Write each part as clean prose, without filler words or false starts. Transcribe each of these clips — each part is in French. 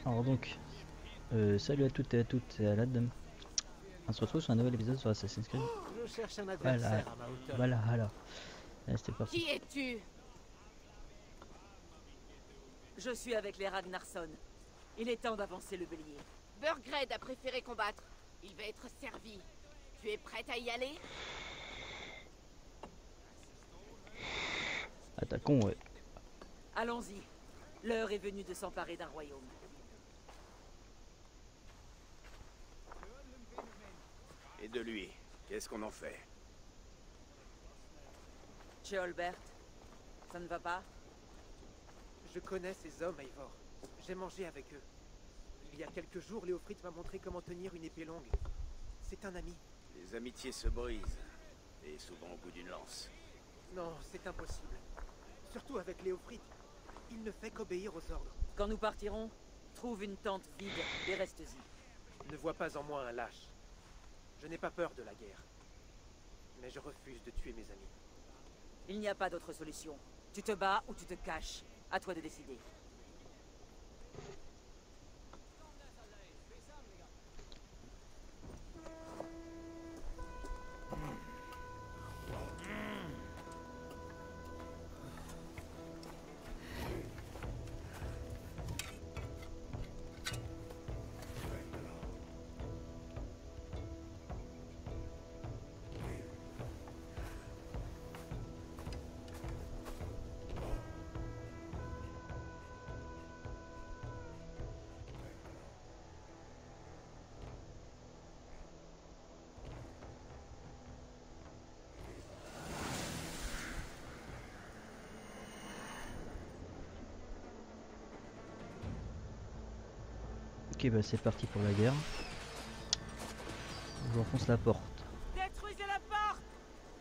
Alors donc, salut à toutes et à toutes et à l'Adam. On se retrouve sur un nouvel épisode sur Assassin's Creed. Je cherche un Voilà, adversaire à ma hauteur. voilà, voilà. Allez, c'était parti. Qui es-tu? Je suis avec les Ragnarsson. Il est temps d'avancer le bélier. Burgred a préféré combattre. Il va être servi. Tu es prête à y aller? Attaquons, ouais. Allons-y. L'heure est venue de s'emparer d'un royaume. Et de lui, qu'est-ce qu'on en fait? Ceolbert, ça ne va pas? Je connais ces hommes, Eivor. J'ai mangé avec eux. Il y a quelques jours, Léofrite m'a montré comment tenir une épée longue. C'est un ami. Les amitiés se brisent, et souvent au bout d'une lance. Non, c'est impossible. Surtout avec Léofrite. Il ne fait qu'obéir aux ordres. Quand nous partirons, trouve une tente vide et reste-y. Ne vois pas en moi un lâche. Je n'ai pas peur de la guerre. Mais je refuse de tuer mes amis. Il n'y a pas d'autre solution. Tu te bats ou tu te caches. À toi de décider. Ok, bah c'est parti pour la guerre. Je renfonce la porte. Détruisez la porte!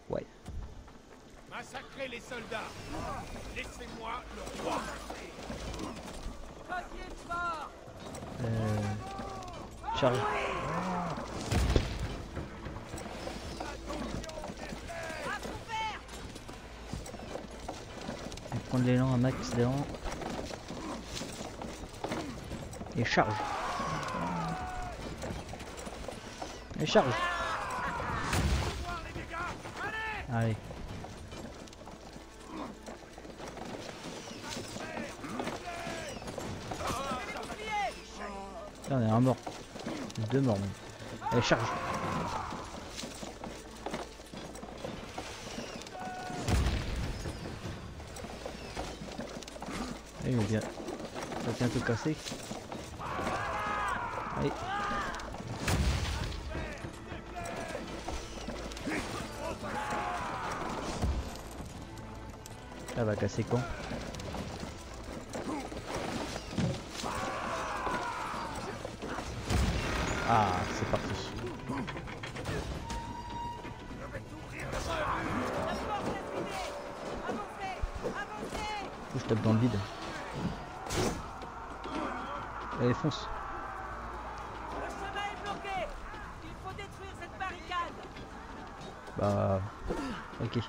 Ouais. Massacrez les soldats. Laissez-moi le roi. Charge. Je vais prendre l'élan, un max d'élan. Et charge. Et charge. Allez. Là on est un mort. Deux morts même. Allez, charge. Allez, il va bien. Ça va bientôt casser. Allez. Ça va casser quand? Ah, c'est parti. Faut que je tape dans le vide. Allez, fonce. Le chemin est bloqué! Il faut détruire cette barricade! Bah... Ok.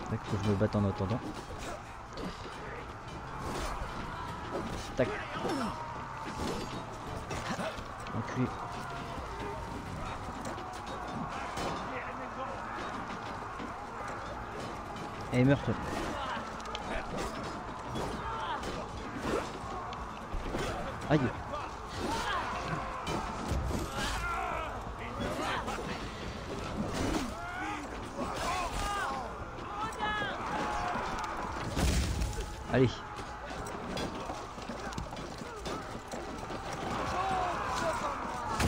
Tac, faut que je me batte en attendant. Tac. Enculé. Allez, meurs toi. Aïe. Allez.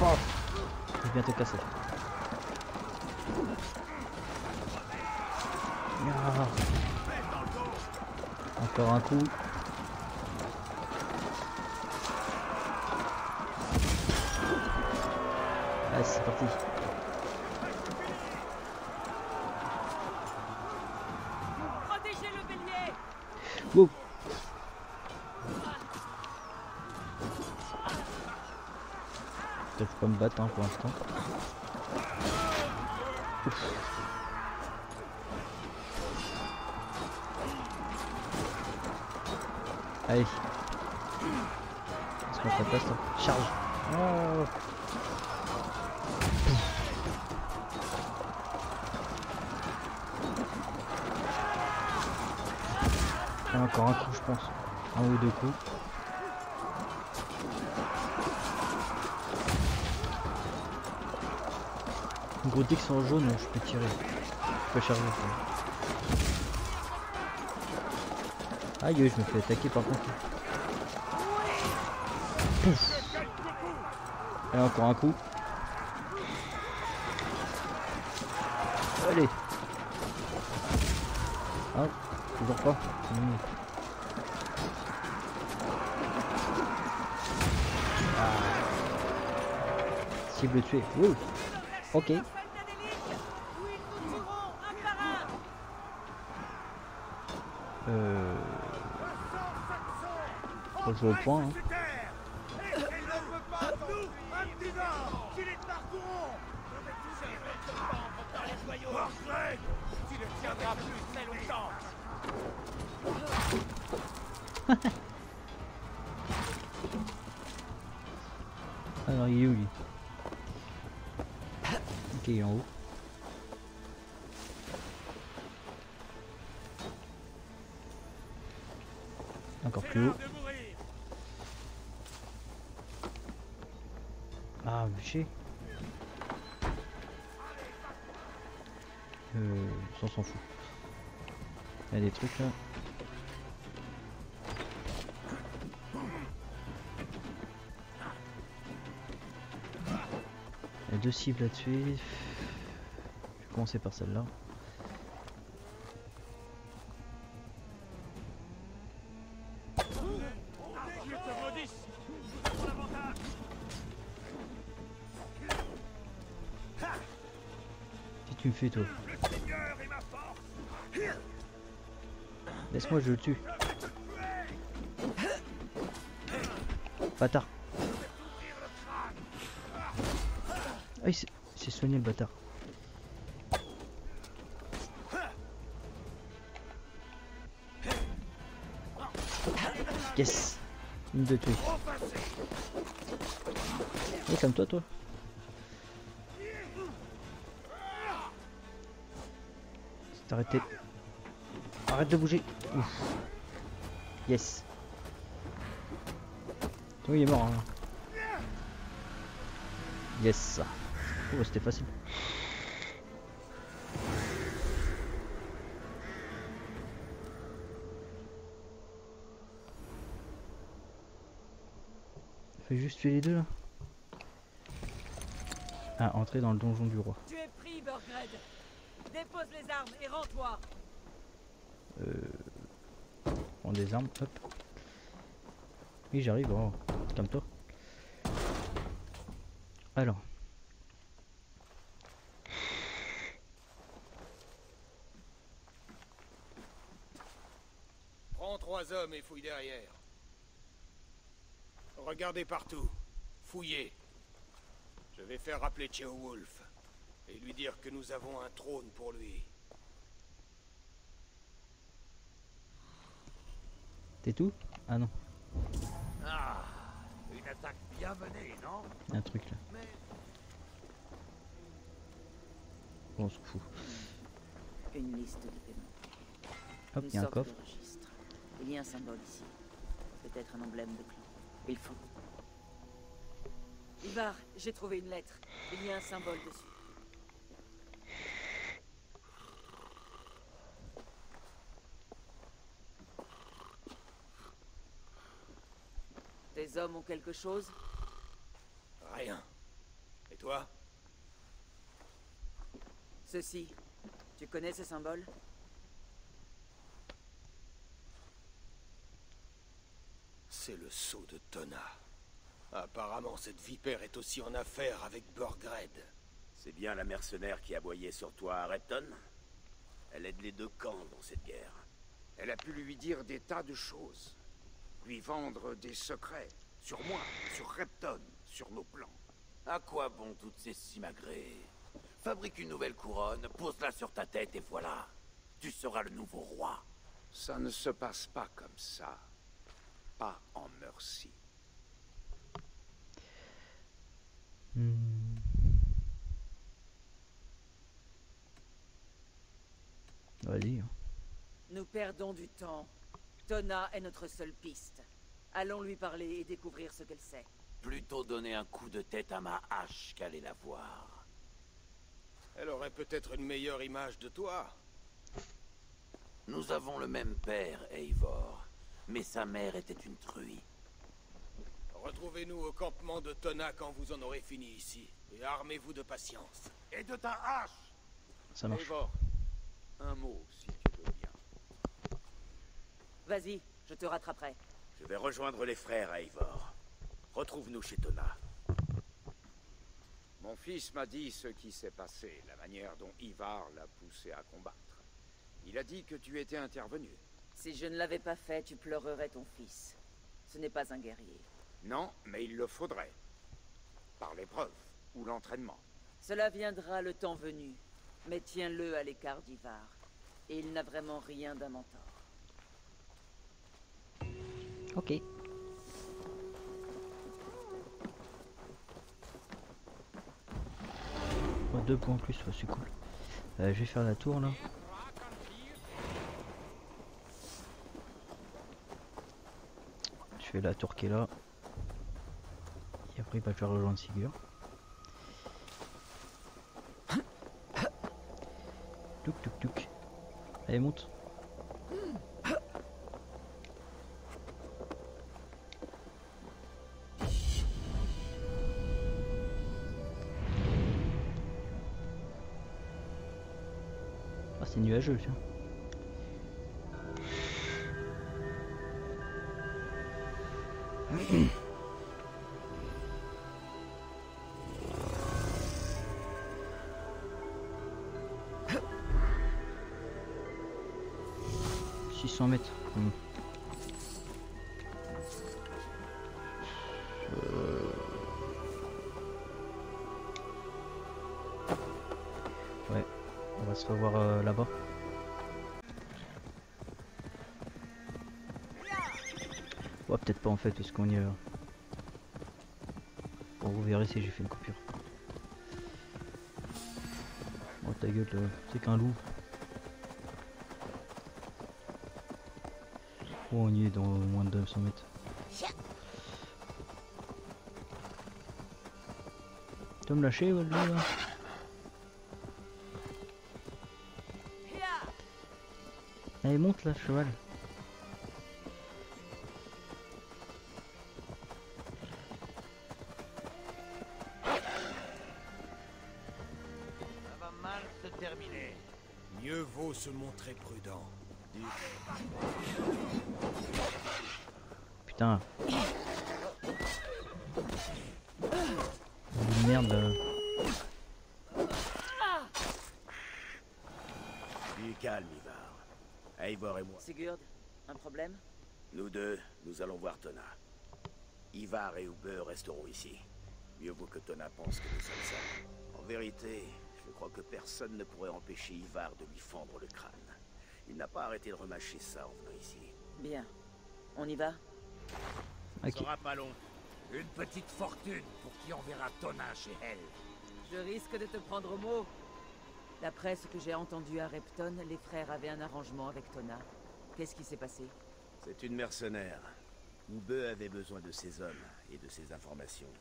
Oh. Je vais bientôt casser. Ah. Encore un coup. Allez, c'est parti. Protégez le bélier! Wow. Je peux pas me battre hein, pour l'instant. Allez, Laisse-moi ta place, toi. Charge. Oh. Ah, encore un coup, je pense. Un ou deux coups. En gros, dès qu'ils sont en jaune, je peux tirer. Je peux charger. Aïe, je me fais attaquer par contre. Pouf. Et encore un coup. Allez. Ah, toujours pas. Cible tuée. Oui. Ok. Faut jouer au point. Hein. Tu ne tiendras plus très longtemps. Alors il est où lui? Ok, il est en haut. Encore plus haut. Ah, chier. Ça, on s'en fout. Il y a des trucs là. Il y a deux cibles à tuer. Je vais commencer par celle-là. Qu'est-ce que tu me fais toi? Laisse-moi, je le tue. Bâtard. Ah, il s'est soigné le bâtard. Yes. Une de tuer. Oh, calme-toi, toi. C'est arrêté. Arrête de bouger. Ouf. Yes. Oui, il est mort. Hein. Yes. Oh, c'était facile. Fais juste tuer les deux là. Ah, entrer dans le donjon du roi. Tu es pris, Burgred. Dépose les armes et rends-toi. Prends des armes, hop. Oui, j'arrive, oh. Calme-toi. Alors. Prends 3 hommes et fouille derrière. Regardez partout. Fouillez. Je vais faire rappeler Ceolwulf et lui dire que nous avons un trône pour lui. T'es tout? Ah non, Ah, une attaque bien menée, non? il y a un truc là. Mais Bon, on s'en fout. Une liste de paiements. Hop, il y a un coffre. De registre. Il y a un symbole ici. Peut-être un emblème de clan. Il faut. Ivar, j'ai trouvé une lettre. Il y a un symbole dessus. Tes hommes ont quelque chose? Rien. Et toi? Ceci. Tu connais ce symbole? C'est le sceau de Tona. Apparemment, cette vipère est aussi en affaire avec Burgred. c'est bien la mercenaire qui aboyait sur toi à Repton? Elle aide les deux camps dans cette guerre. Elle a pu lui dire des tas de choses. Lui vendre des secrets. Sur moi, sur Repton, sur nos plans. À quoi bon toutes ces simagrées? Fabrique une nouvelle couronne, pose-la sur ta tête et voilà. Tu seras le nouveau roi. Ça ne se passe pas comme ça. Pas en Mercie. raccourci. Hmm. Vas-y. Hein. Nous perdons du temps. Tona est notre seule piste. Allons lui parler et découvrir ce qu'elle sait. Plutôt donner un coup de tête à ma hache qu'aller la voir. Elle aurait peut-être une meilleure image de toi. Nous avons le même père, Eivor. Mais sa mère était une truie. Retrouvez-nous au campement de Tona quand vous en aurez fini ici. Et armez-vous de patience. Et de ta hache! Ça marche. Eivor, un mot, si tu veux bien. Vas-y, je te rattraperai. Je vais rejoindre les frères, Eivor. Retrouve-nous chez Tona. Mon fils m'a dit ce qui s'est passé, la manière dont Ivar l'a poussé à combattre. Il a dit que tu étais intervenu. Si je ne l'avais pas fait, tu pleurerais ton fils. Ce n'est pas un guerrier. Non, mais il le faudrait. Par l'épreuve ou l'entraînement. Cela viendra le temps venu. Mais tiens-le à l'écart d'Ivar. Et il n'a vraiment rien d'un mentor. Ok. Oh, 2 points en plus, ouais, c'est cool. Je vais faire la tour là. Je fais la tour qui est là. Et après bah, je vais rejoindre Sigurd. Touk touk touk. Allez monte. Ah c'est nuageux tiens. Mètres. Ouais, on va se revoir là-bas. Ouais, peut-être pas en fait, parce qu'on y est. Bon, vous verrez si j'ai fait une coupure. Oh ta gueule, c'est qu'un loup. Oh, on y est dans moins de 200 mètres. Tu vas me lâcher, ouais, là. Allez, monte là, cheval. Ça va mal se terminer. Mieux vaut se montrer prudent. Putain. Merde. Du calme, Ivar. Eivor et moi. Sigurd, un problème? Nous deux, nous allons voir Tona. Ivar et Ube resteront ici. Mieux vaut que Tona pense que nous sommes seuls. En vérité, je crois que personne ne pourrait empêcher Ivar de lui fendre le crâne. Il n'a pas arrêté de remâcher ça en venant ici. Bien. On y va? Ok. Ça sera pas long. Une petite fortune pour qui enverra Tona chez elle. Je risque de te prendre au mot. D'après ce que j'ai entendu à Repton, les frères avaient un arrangement avec Tona. Qu'est-ce qui s'est passé? C'est une mercenaire. Ube avait besoin de ses hommes et de ses informations.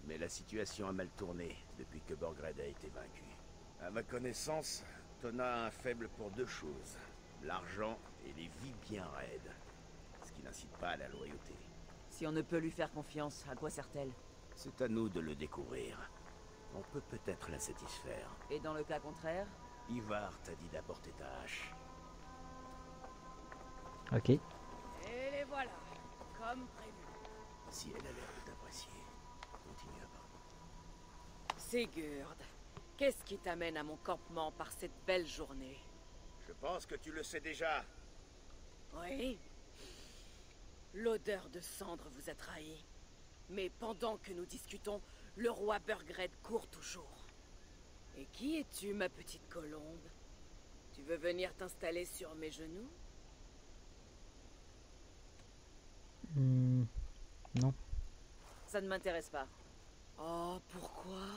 Mais la situation a mal tourné depuis que Borgred a été vaincu. À ma connaissance, Tona a un faible pour deux choses. L'argent et les vies bien raides. Ce qui n'incite pas à la loyauté. Si on ne peut lui faire confiance, à quoi sert-elle? C'est à nous de le découvrir. On peut peut-être la satisfaire. Et dans le cas contraire? Ivar t'a dit d'apporter ta hache. Ok. Et les voilà, comme prévu. Si elle a l'air de t'apprécier, continue à parler. Sigurd, qu'est-ce qui t'amène à mon campement par cette belle journée? Je pense que tu le sais déjà. Oui. L'odeur de cendre vous a trahi. Mais pendant que nous discutons, le roi Burgred court toujours. Et qui es-tu, ma petite colombe? Tu veux venir t'installer sur mes genoux? Non. Ça ne m'intéresse pas. Oh, pourquoi?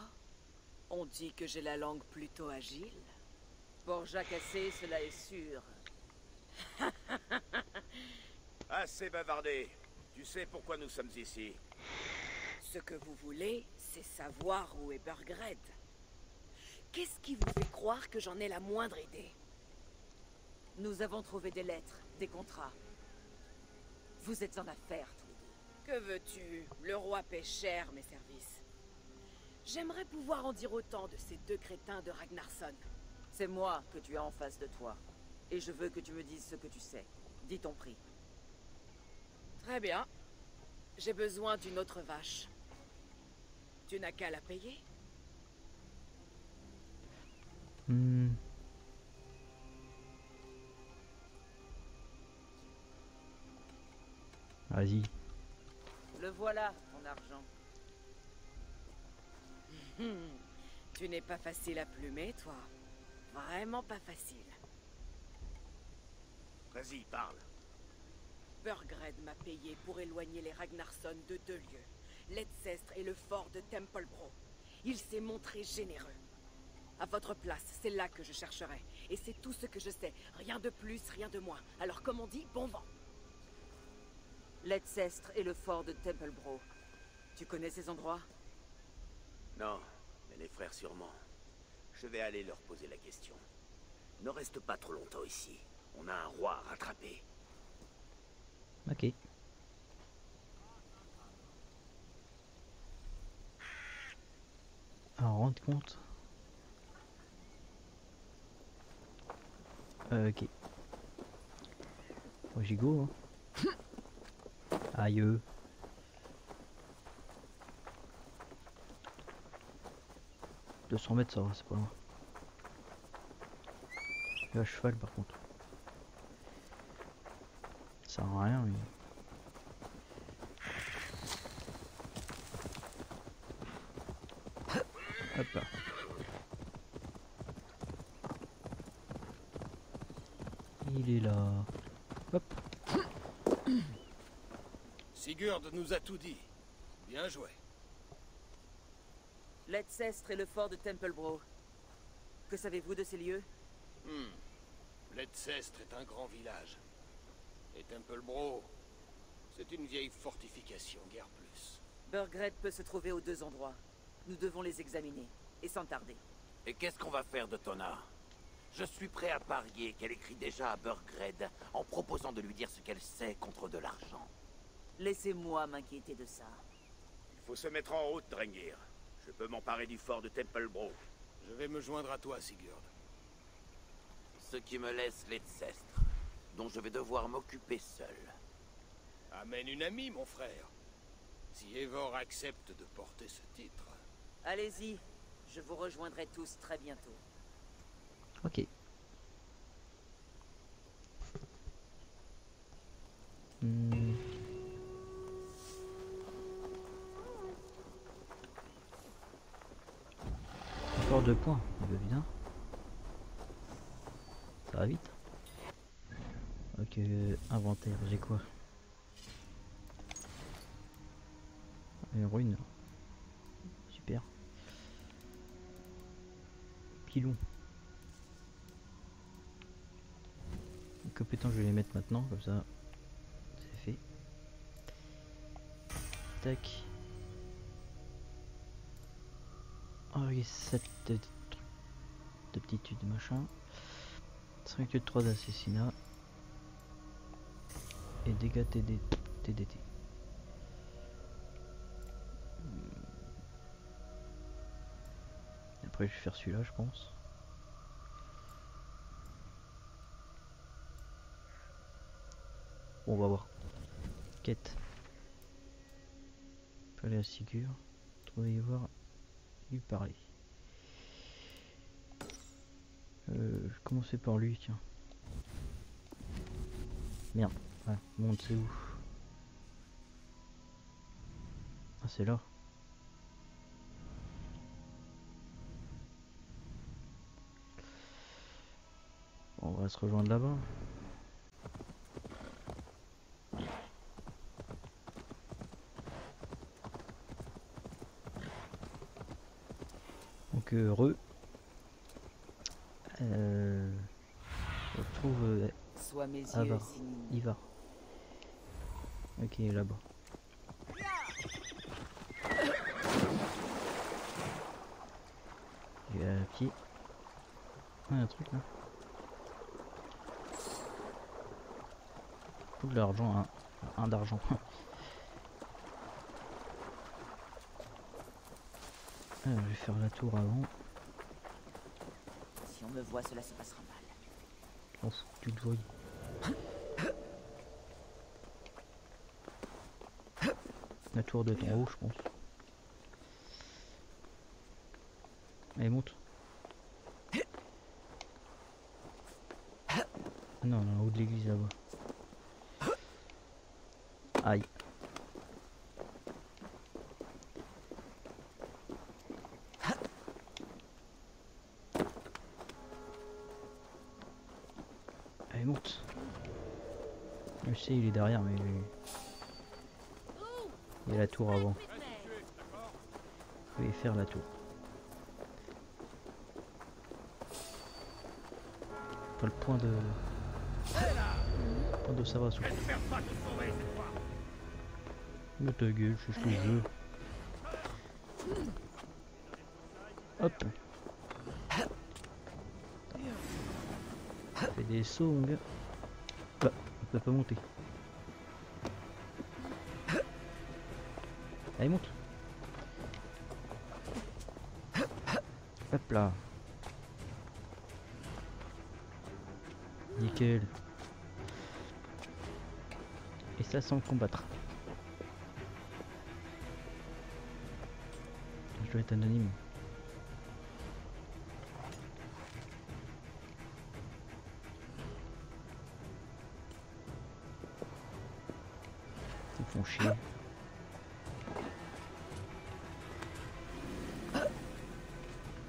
On dit que j'ai la langue plutôt agile. Pour jacasser, cela est sûr. Assez bavardé. Tu sais pourquoi nous sommes ici. Ce que vous voulez, c'est savoir où est Burgred. Qu'est-ce qui vous fait croire que j'en ai la moindre idée? Nous avons trouvé des lettres, des contrats. Vous êtes en affaires, tous les deux. Que veux-tu? Le roi paie cher mes services. J'aimerais pouvoir en dire autant de ces deux crétins de Ragnarsson. C'est moi que tu as en face de toi. Et je veux que tu me dises ce que tu sais. Dis ton prix. Très bien. J'ai besoin d'une autre vache. Tu n'as qu'à la payer? Hmm. Vas-y. Le voilà, ton argent. Tu n'es pas facile à plumer, toi. Vraiment pas facile. Vas-y, parle. Burgred m'a payé pour éloigner les Ragnarsson de 2 lieux. L'Edcestre et le fort de Templebro. Il s'est montré généreux. À votre place, c'est là que je chercherai. Et c'est tout ce que je sais. Rien de plus, rien de moins. Alors comme on dit, bon vent. L'Edcestre et le fort de Templebro. Tu connais ces endroits? Non, mais les frères sûrement. Je vais aller leur poser la question. Ne reste pas trop longtemps ici. On a un roi à rattraper. Ok. Alors, rendre compte. Ok. Bon, j'y go. Hein. Aïe. 200 mètres, ça va, c'est pas loin. Je suis à cheval par contre. Ça sert à rien, mais... Hop là. Il est là. Hop. Sigurd nous a tout dit. Bien joué. L'Edcestre et le fort de Templebro. Que savez-vous de ces lieux? L'Edcestre est un grand village. Et Templebro, c'est une vieille fortification, guère plus. Burgred peut se trouver aux deux endroits. Nous devons les examiner, et sans tarder. Et qu'est-ce qu'on va faire de Tona? Je suis prêt à parier qu'elle écrit déjà à Burgred en proposant de lui dire ce qu'elle sait contre de l'argent. Laissez-moi m'inquiéter de ça. Il faut se mettre en route, Drengir. Je peux m'emparer du fort de Templebro. Je vais me joindre à toi, Sigurd. Ce qui me laisse l'Edcestre, dont je vais devoir m'occuper seul. Amène une amie, mon frère. Si Eivor accepte de porter ce titre... Allez-y, je vous rejoindrai tous très bientôt. Ok. Encore 2 points, il veut bien. Ça va vite. Ok, inventaire, j'ai quoi? Une rune. Super. Pilon. Les compétences, je vais les mettre maintenant, comme ça, c'est fait. Tac. Oh oui, 7 d'aptitude machin. 5 de 3 d'assassinat. Et dégâts TDT. Après je vais faire celui-là je pense. Bon, on va voir. Quête. Aller à Sigurd. Trouver y voir. Lui parler. Je vais commencer par lui, tiens. Merde. Ouais, monte, c'est où? Ah, c'est là. On va se rejoindre là-bas. Donc on retrouve Sois mes yeux, Avar. Sinine. Ivar. Ok, là-bas. Il y a un pied. Ah, un truc là. Faut de l'argent, hein. Un d'argent. Alors, je vais faire la tour avant. Si on me voit, cela se passera mal. On fout que tu te voyes. La tour de ton haut, je pense. Allez, monte. Ah non, on est en haut de l'église là-bas. Aïe. Allez, monte. Je sais, il est derrière, mais il y a la tour avant. Je vais faire la tour. Pas le point de... Point de ça va souffler. Oh ta gueule, je fais ce que je veux. Hop. Fais des sauts mon gars. Bah, on peut pas monter. Allez, monte. Hop là. Nickel. Et ça sans combattre. Je dois être anonyme. Ils font chier.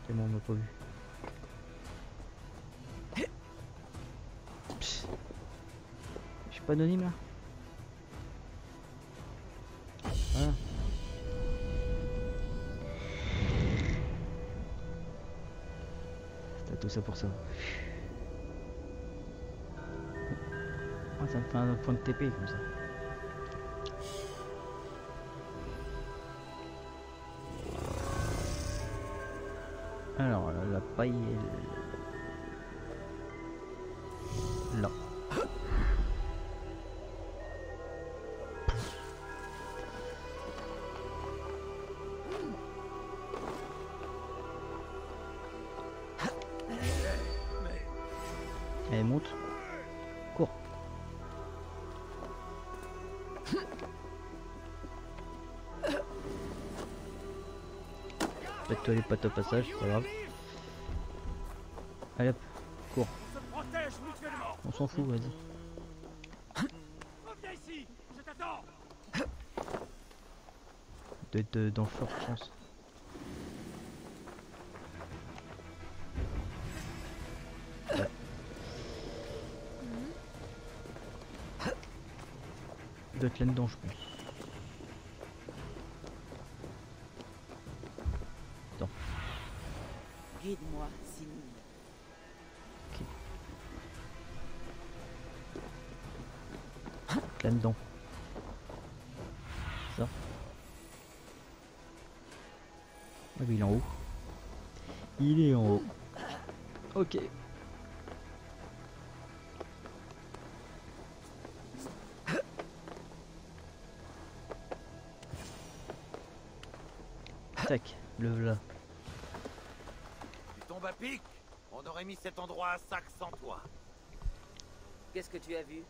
Tellement on m'a pas vu. Psst. Je suis pas anonyme là. Voilà. T'as tout ça pour ça. Ah, ça me fait un point de TP comme ça. Alors la paille est là. Allez, monte. Cours. Pète-toi les pattes au passage, c'est pas grave. Allez hop, cours. On s'en fout, vas-y. Reviens ici, je t'attends. D'être dans le fort, je pense. Ouais. Il doit être là-dedans, je pense. Attends. Guide-moi, Sinine. Là-dedans. Ça. Ah mais il est en haut. Il est en haut. Ok. Tac, le voilà. Tu tombes à pic? On aurait mis cet endroit à sac sans toi. Qu'est-ce que tu as vu?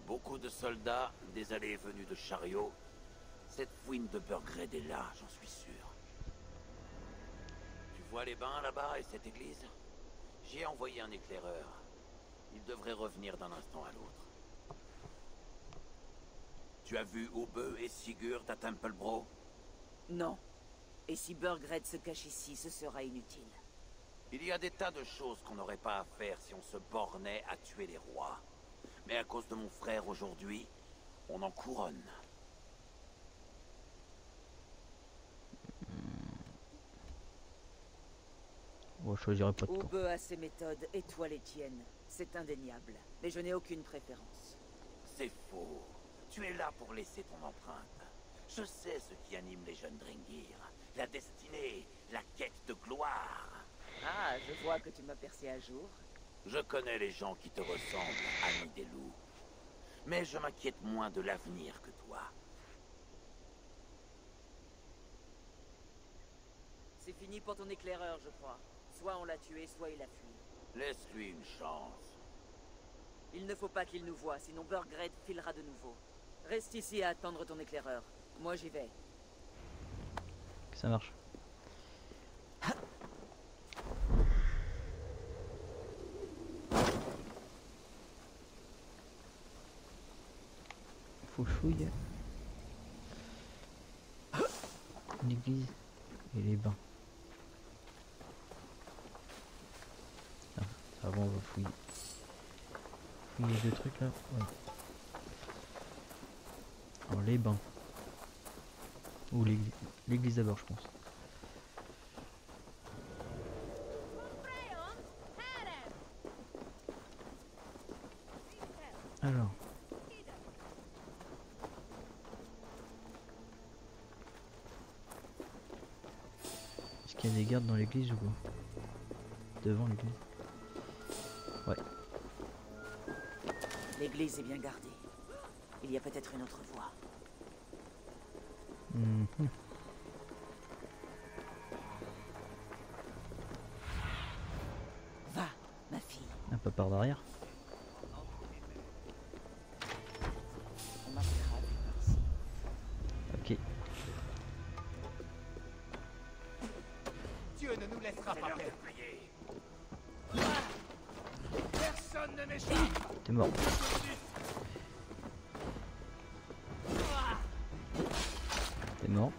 Beaucoup de soldats, des allées et venues de chariots. Cette fouine de Burgred est là, j'en suis sûr. Tu vois les bains là-bas et cette église? J'y ai envoyé un éclaireur. Il devrait revenir d'un instant à l'autre. Tu as vu Obe et Sigurd à Templebro? Non. Et si Burgred se cache ici, ce sera inutile. Il y a des tas de choses qu'on n'aurait pas à faire si on se bornait à tuer les rois. Mais à cause de mon frère aujourd'hui, on en couronne. je choisirais pas de camp. Oube a ses méthodes et toi les tiennes. C'est indéniable. Mais je n'ai aucune préférence. C'est faux. Tu es là pour laisser ton empreinte. Je sais ce qui anime les jeunes Dringir. La destinée, la quête de gloire. Ah, je vois que tu m'as percé à jour. Je connais les gens qui te ressemblent, ami des loups. Mais je m'inquiète moins de l'avenir que toi. C'est fini pour ton éclaireur, je crois. Soit on l'a tué, soit il a fui. Laisse-lui une chance. Il ne faut pas qu'il nous voie, sinon Burgred filera de nouveau. Reste ici à attendre ton éclaireur. Moi j'y vais. Ça marche. Faut fouiller. L'église et les bains. Ah, avant on va fouiller. Fouiller les deux trucs là. Ouais. Alors les bains. Ou l'église d'abord je pense. Alors. Est-ce qu'il y a des gardes dans l'église ou quoi? Devant l'église. Ouais. L'église est bien gardée. Il y a peut-être une autre voie. Mhm. Va, ma fille. Un peu par derrière. On m'appellera plus par ici. Ok. Dieu ne nous laissera C'est pas l'heure de perdre. prier. Personne ne m'échappe. T'es mort. T'es mort.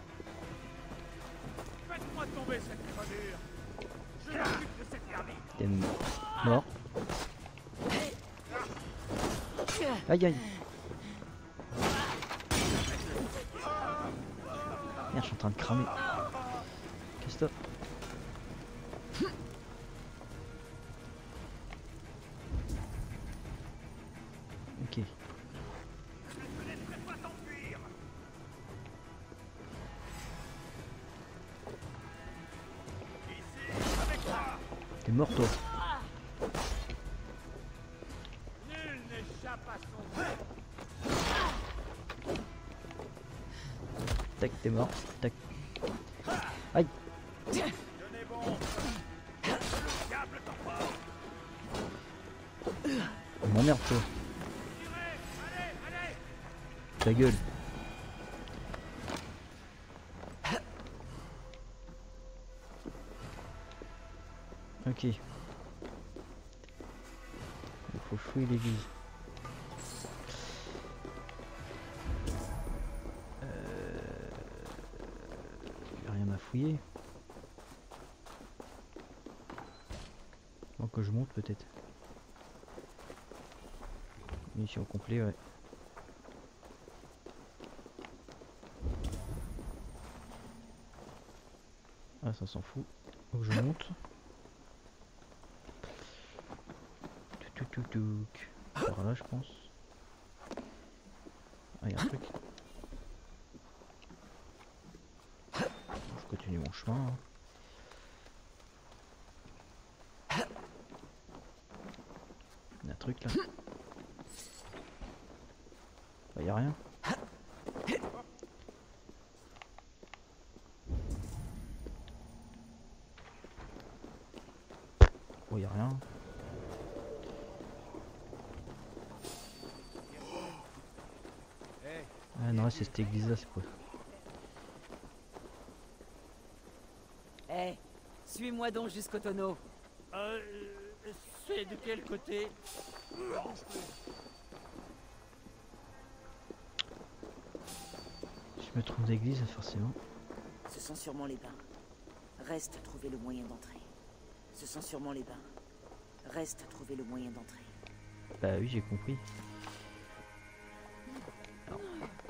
Faites-moi tomber cette crevure. Je m'occupe de cette garnie. T'es mort. Aïe aïe. Merde, je suis en train de cramer. Qu'est-ce que ok. T'es mort toi. Nul n'échappe à son Tac, t'es mort. Tac. Aïe. Tenez bon. Le diable t'emporte. M'emmerde toi. Allez, allez. Ta gueule. Ok. Il faut fouiller l'église. Y a rien à fouiller. Donc que je monte peut-être. Mission complet, ouais. Ah ça s'en fout. Donc je monte. Par là je pense. Ah y'a un truc. Je continue mon chemin. Hein. Y'a un truc là. Bah y'a rien. Oh y'a rien. Ah non c'est cette église là c'est quoi? Eh, suis-moi donc jusqu'au tonneau. C'est de quel côté? Je me trouve d'église forcément. Ce sont sûrement les bains. Reste à trouver le moyen d'entrer. Ce sont sûrement les bains. Reste à trouver le moyen d'entrer. Bah oui j'ai compris. Alors,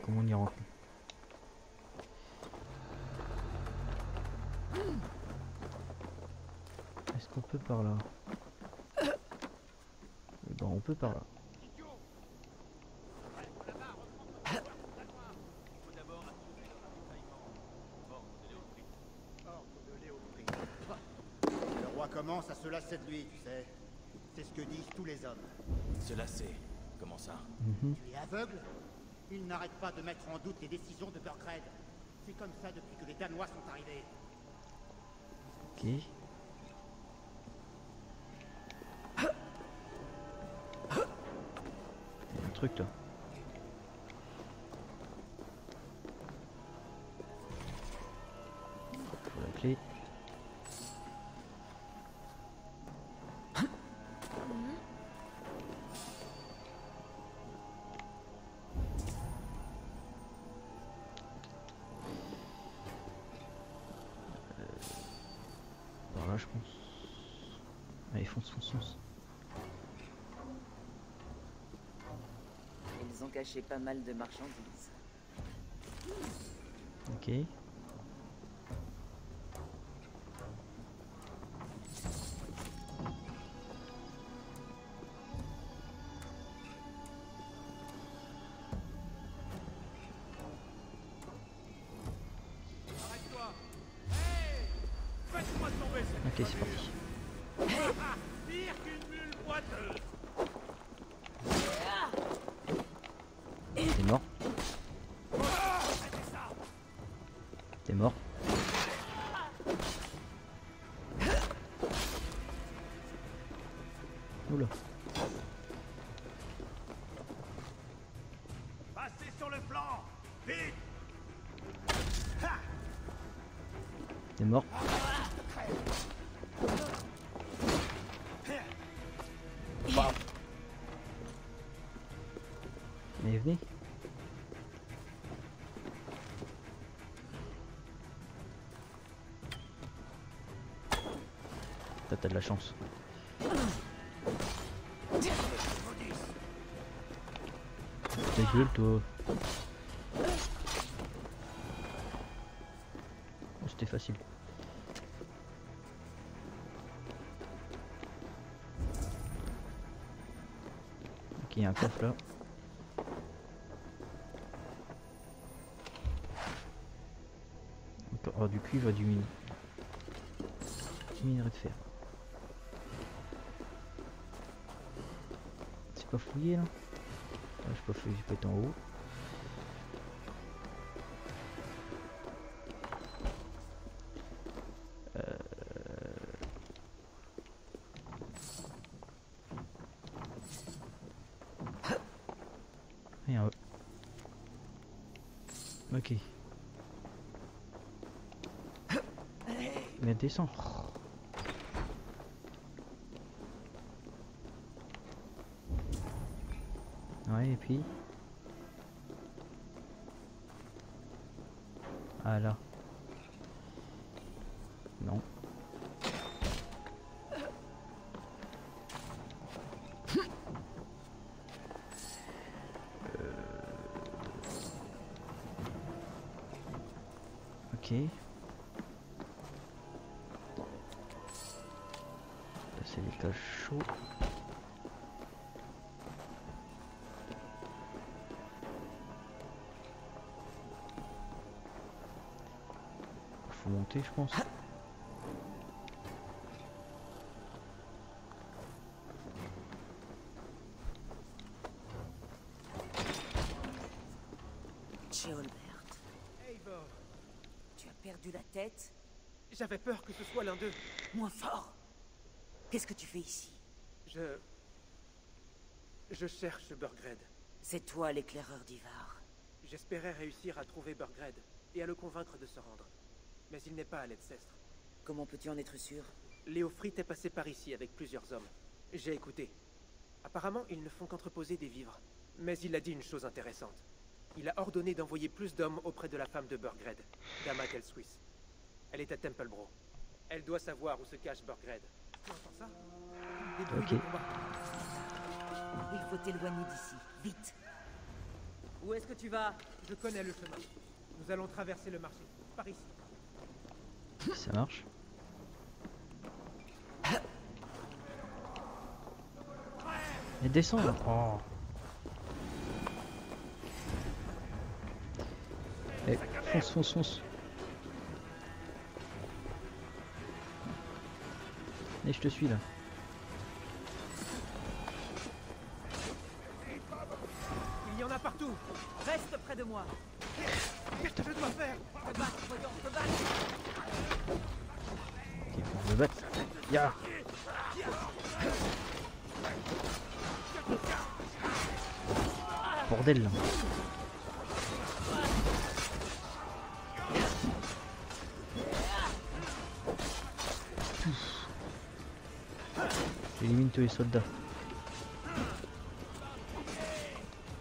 comment on y rentre? Est-ce qu'on peut par là. Bon, on peut par là. Le roi commence à se lasser de lui, tu sais. C'est ce que disent tous les hommes. Se lasser. Comment ça? Mhm. Tu es aveugle? Il n'arrête pas de mettre en doute les décisions de Burgred. C'est comme ça depuis que les Danois sont arrivés. Ok. Il y a un truc là. Faut la clé. Par là je pense. Ah, ils fonce. Ils ont caché pas mal de marchandises. Ok. Arrête-toi! Hey! Faites-moi tomber cette Ok, c'est parti. pire qu'une mule boiteuse! T'es mort. T'es mort. Oula. Passez sur le flanc! Vite! T'es mort. Mais venez. T'as de la chance. Ta gueule toi. Oh, c'était facile. Ok, il y a un coffre là. Encore du cuivre et du mine. Du minerai de fer. C'est pas fouillé là? Ah, je peux fouiller, je peux être en haut. Rien. Ok. Mais descends. Ouais, et puis. Ah là. Non. Ok. Là, c'est les cachots. Faut monter, je pense. Ceolbert, Eivor, tu as perdu la tête? j'avais peur que ce soit l'un d'eux. Moins fort. Qu'est-ce que tu fais ici? Je cherche Burgred. C'est toi l'éclaireur d'Ivar. J'espérais réussir à trouver Burgred et à le convaincre de se rendre. Mais il n'est pas à Ledcestre. Comment peux-tu en être sûr? Léofrite est passé par ici avec plusieurs hommes. J'ai écouté. Apparemment, ils ne font qu'entreposer des vivres. Mais il a dit une chose intéressante. Il a ordonné d'envoyer plus d'hommes auprès de la femme de Burgred, Dama Suisse. Elle est à Templebro. Elle doit savoir où se cache Burgred. Tu entends ça? Des bruits Ok. de combat. Il faut t'éloigner d'ici, vite. Où est-ce que tu vas? Je connais le chemin. Nous allons traverser le marché. Par ici. Ça marche. Et descends là. Oh. Eh, fonce, fonce, fonce. Et je te suis là. Il y en a partout. Reste près de moi. Qu'est-ce que je dois faire? Te battre, Rodon, te battre. Ok, faut que je me batte. Ya. Bordel là. J'élimine tous les soldats.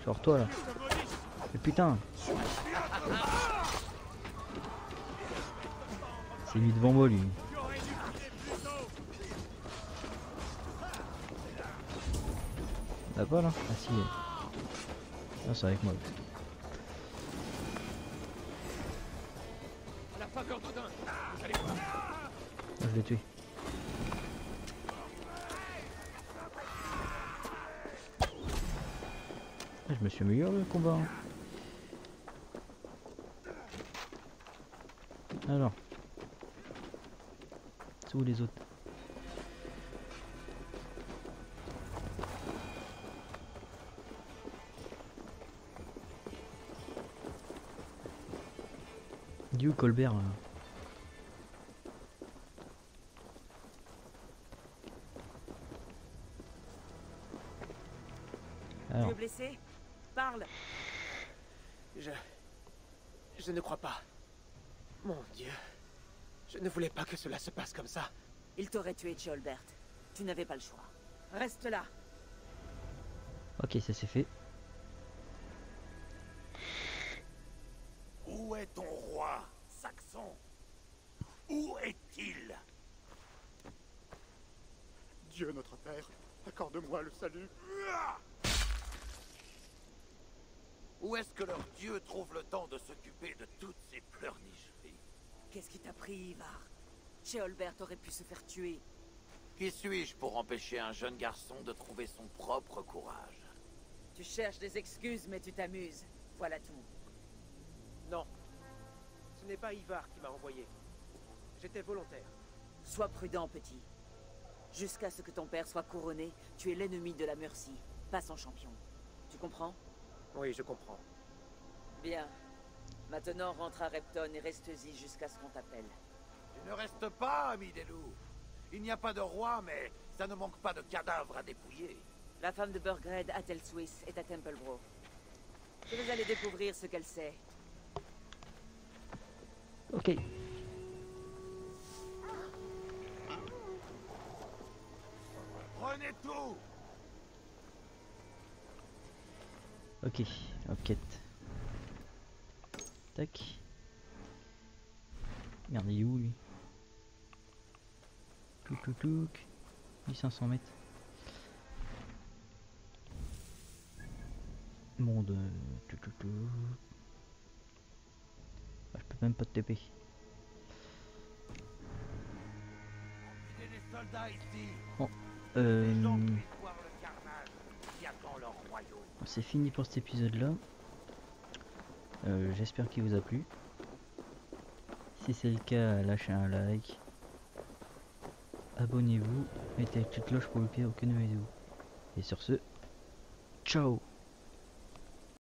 Genre toi là. Mais putain. C'est lui devant moi lui. Là pas là? Ah si. Ah c'est avec moi. La faveur d'Odin. Vous allez voir. Ah, je l'ai tué. Ah, je me suis amélioré le combat. Hein. Alors. C'est où les autres? Du Colbert là. Alors. Tu es blessé? Parle. Je ne crois pas. Mon Dieu. Je ne voulais pas que cela se passe comme ça. Il t'aurait tué, Ceolbert. Tu n'avais pas le choix. Reste là. Ok, ça c'est fait. Où est ton roi, Saxon? Où est-il? Dieu notre Père, accorde-moi le salut. Où est-ce que leur dieu trouve le temps de s'occuper de toutes ces pleurnicheries? Qu'est-ce qui t'a pris, Ivar? Ceolbert aurait pu se faire tuer. Qui suis-je pour empêcher un jeune garçon de trouver son propre courage? Tu cherches des excuses, mais tu t'amuses. Voilà tout. Non. Ce n'est pas Ivar qui m'a envoyé. J'étais volontaire. Sois prudent, petit. Jusqu'à ce que ton père soit couronné, tu es l'ennemi de la Mercie, pas son champion. Tu comprends? Oui, je comprends. Bien. Maintenant, rentre à Repton et reste-y jusqu'à ce qu'on t'appelle. Tu ne restes pas, ami des loups. Il n'y a pas de roi, mais ça ne manque pas de cadavres à dépouiller. La femme de Burgred, Athel Swiss, est à Templebro. Je vais aller découvrir ce qu'elle sait. Ok. Prenez tout. Ok, enquête. Tac. Merde, il est où lui? Clouc clouc clouc. 1500 mètres. Monde. Clouc clouc clouc. Ah, je peux même pas te TP. Il y a des soldats ici. Bon. Les gens qui voient le carnage qui attend leur royaume. C'est fini pour cet épisode là. J'espère qu'il vous a plu. Si c'est le cas, lâchez un like. Abonnez-vous. Mettez la petite cloche pour ne louper aucune vidéo. Et sur ce, ciao!